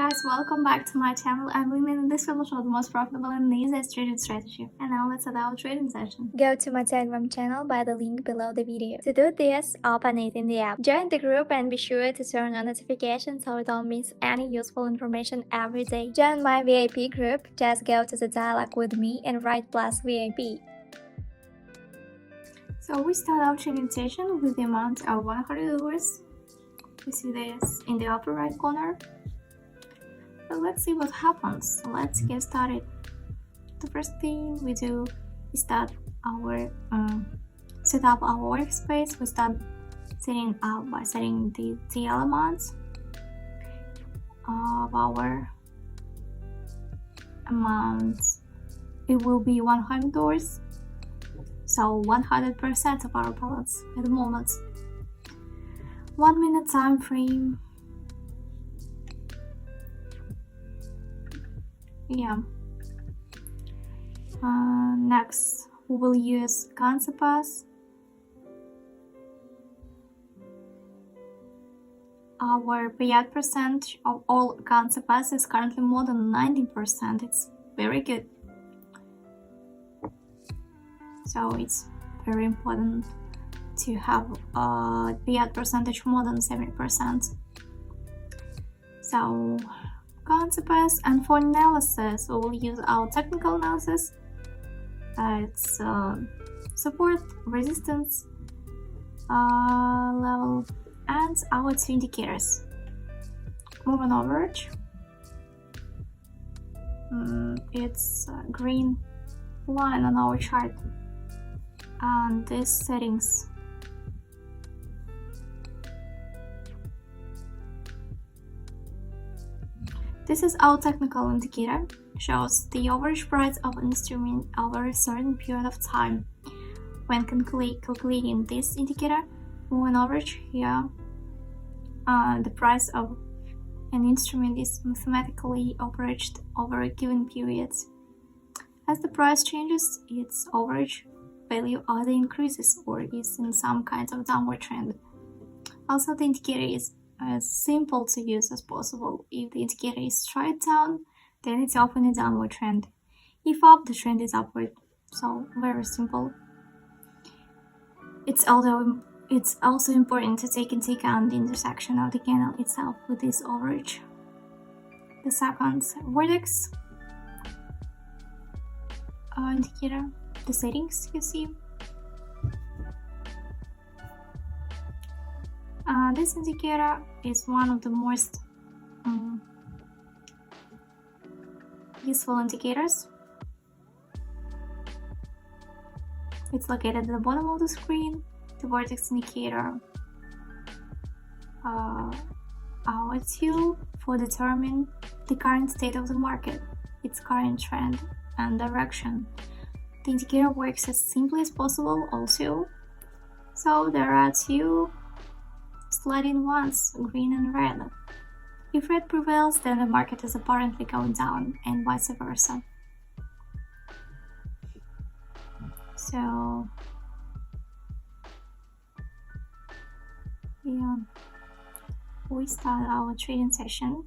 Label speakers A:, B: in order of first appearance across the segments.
A: guys, welcome back to my channel. I'm Lynn and this will show the most profitable and easiest trading strategy. And now let's start our trading session.
B: Go to my Telegram channel by the link below the video. To do this, open it in the app. Join the group and be sure to turn on notifications so you don't miss any useful information every day. Join my VIP group, just go to the dialog with me and write plus VIP.
A: So we start our trading session with the amount of $100. We see this in the upper right corner. So let's see what happens. Let's get started. The first thing we do is start our set up our workspace. We start setting up by setting the TL amounts of our amounts. It will be $100. So 100% of our balance at the moment. 1 minute time frame. Yeah. Next, we will use CancerPass. Our payout percentage of all CancerPass is currently more than 90%. It's very good. So it's very important to have a payout percentage more than 70%. So CancerPass, and for analysis we will use our technical analysis. It's support, resistance level, and our two indicators. Moving average, it's a green line on our chart, and these settings. This is our technical indicator, shows the average price of an instrument over a certain period of time. When calculating this indicator, moving average here, the price of an instrument is mathematically averaged over a given period. As the price changes, its average value either increases or is in some kind of downward trend. Also, the indicator is as simple to use as possible. If the indicator is straight down, then it's often a downward trend. If up, the trend is upward. So very simple. It's also important to take into account the intersection of the candle itself with this average. The second vertex indicator, the settings you see. This indicator is one of the most useful indicators. It's located at the bottom of the screen. The vertex indicator, our tool for determining the current state of the market, its current trend and direction. The indicator works as simply as possible also. So there are two sliding ones, green and red. If red prevails, then the market is apparently going down, and vice versa. So yeah, we start our trading session.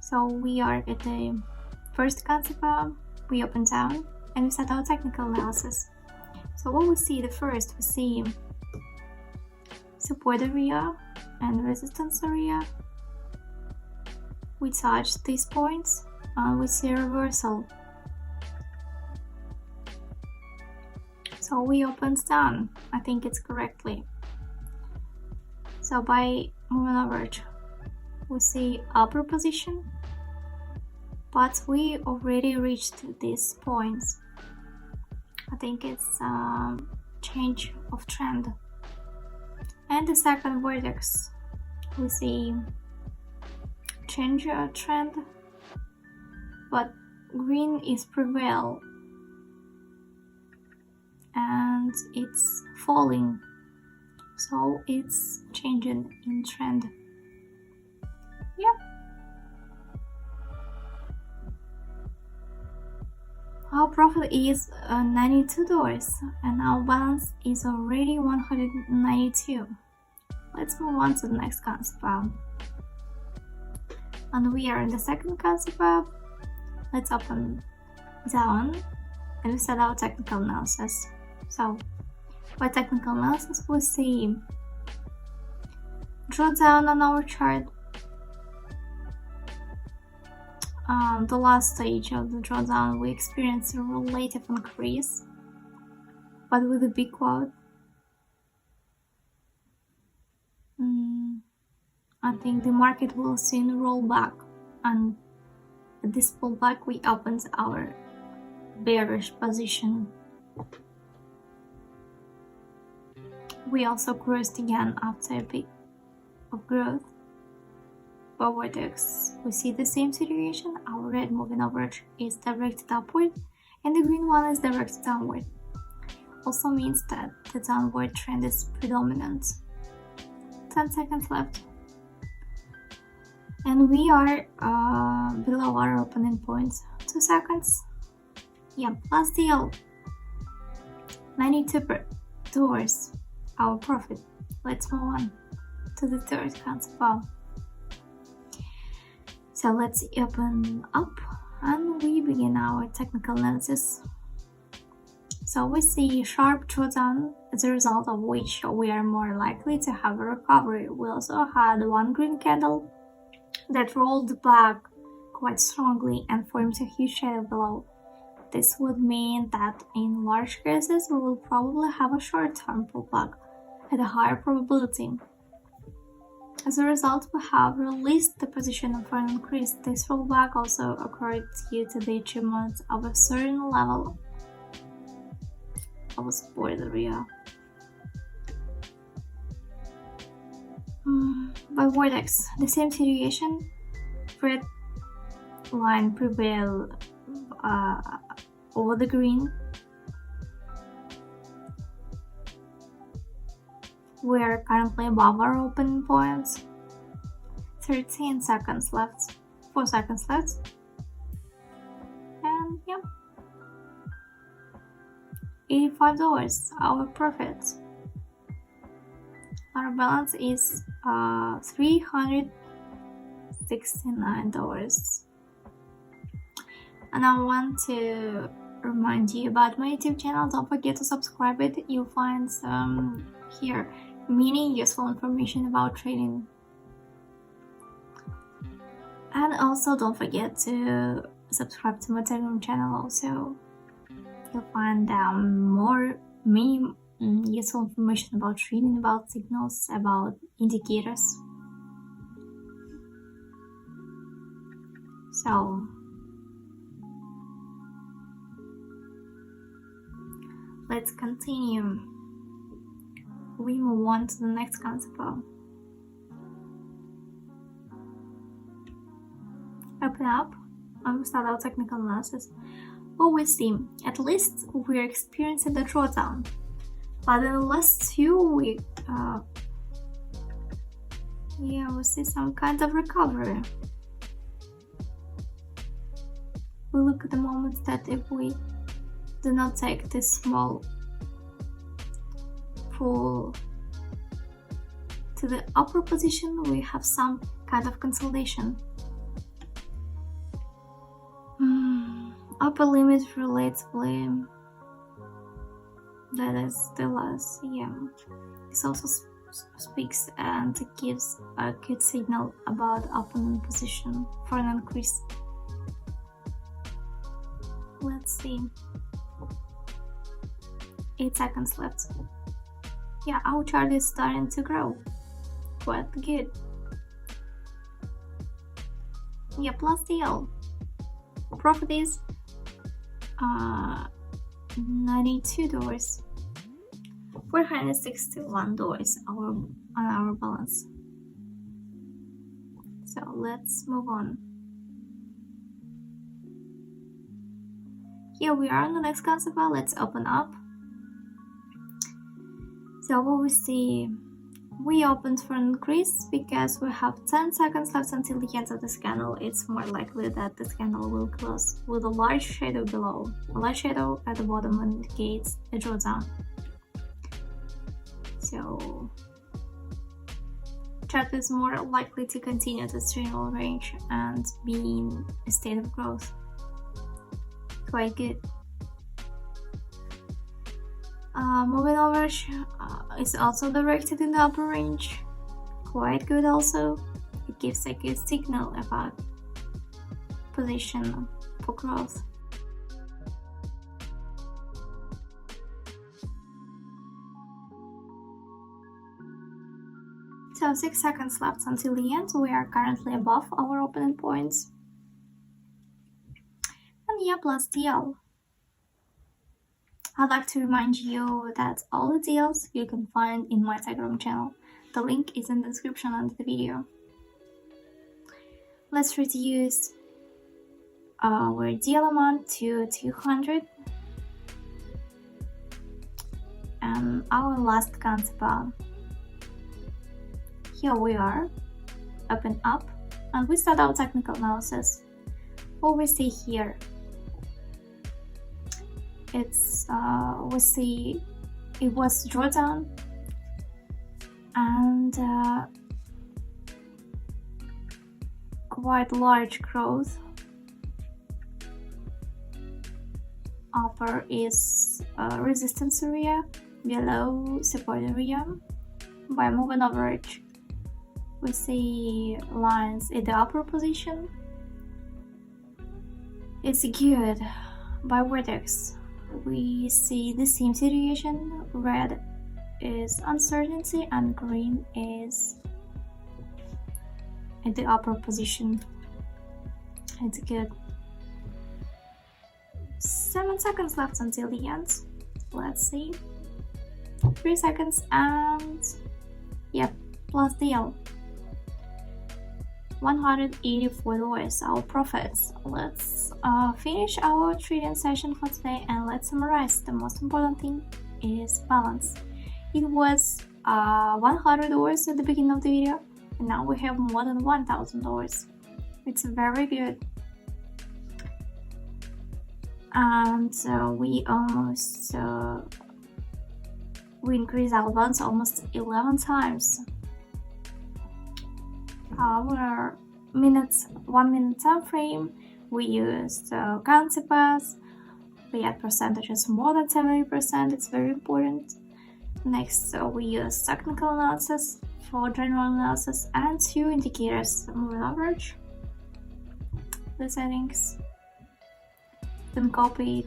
A: So we are at the first concept, we open down and we start our technical analysis. So what we see, we see support area and resistance area. We touch these points and we see a reversal. So we opened down, I think it's correctly. So by moving average, we see upper position, but we already reached these points. I think it's change of trend. And the second vertex, we see change trend, but green is prevail and it's falling, so it's changing in trend. Yeah. Our profit is $92 and our balance is already $192. Let's move on to the next concept. And we are in the second concept. Let's open down and we start our technical analysis. So, by technical analysis, we see drawdown on our chart. The last stage of the drawdown, we experience a relative increase, but with a big quote. I think the market will soon roll back, and at this pullback we opened our bearish position. We also crossed again after a bit of growth. For Vortex, we see the same situation. Our red moving average is directed upward and the green one is directed downward. Also means that the downward trend is predominant. 10 seconds left. And we are below our opening points. 2 seconds. Yeah, last deal. $92 our profit. Let's move on to the third concept. So let's open up and we begin our technical analysis. So we see a sharp drawdown, as a result of which we are more likely to have a recovery. We also had one green candle that rolled back quite strongly and forms a huge shadow below. This would mean that in large cases we will probably have a short-term pullback at a higher probability. As a result, we have released the position for an increase. This rollback also occurred due to the achievement of a certain level of a support area. By Vortex, the same situation. Red line prevail over the green. We are currently above our opening points. 13 seconds left. 4 seconds left. And yeah. $85 our profit. Our balance is $369. And I want to remind you about my YouTube channel. Don't forget to subscribe it. You'll find some here many useful information about trading. And also don't forget to subscribe to my Telegram channel also. You'll find many useful information about trading, about signals, about indicators. So let's continue. We move on to the next concept. Open up and we start our technical analysis. What we see, at least we're experiencing the drawdown, but in the last 2 weeks, we see some kind of recovery. We look at the moment that if we do not take this small pull to the upper position, we have some kind of consolidation. Upper limit relatively, that is the last, This also speaks and gives a good signal about opening position for an increase. Let's see. 8 seconds left. Yeah, our chart is starting to grow. Quite good. Yeah, plus deal. Profit is $92. $461 on our balance. So let's move on. Here we are on the next concept. Let's open up. So what we see, we opened for an increase because we have 10 seconds left until the end of this candle. It's more likely that this candle will close with a large shadow below. A large shadow at the bottom indicates a drawdown. So chart is more likely to continue the general range and be in a state of growth. Quite good. Moving average is also directed in the upper range. Quite good also. It gives a good signal about position for growth. So 6 seconds left until the end. We are currently above our opening points. And yeah, plus deal. I'd like to remind you that all the deals you can find in my Telegram channel. The link is in the description under the video. Let's reduce our deal amount to 200. And our last counterpart. Here we are, open up, and we start our technical analysis. What we see here, we see it was drawdown and quite large growth. Upper is resistance area, below support area. By moving average, we see lines in the upper position. It's good. By vertex, we see the same situation. Red is uncertainty and green is in the upper position. It's good. 7 seconds left until the end. Let's see. 3 seconds and yep, plus deal. $184 our profits. Let's finish our trading session for today and let's summarize. The most important thing is balance. It was $100 at the beginning of the video and now we have more than $1,000. It's very good. And we almost we increased our balance almost 11 times. Our 1 minute time frame, we used counterparts. We had percentages more than 70%. It's very important. Next, we use technical analysis for general analysis and 2 indicators: moving average, the settings, then copy,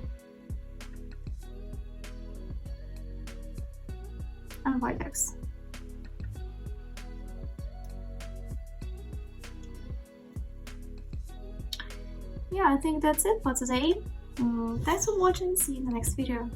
A: and vertex. Yeah, I think that's it for today. Thanks for watching. See you in the next video.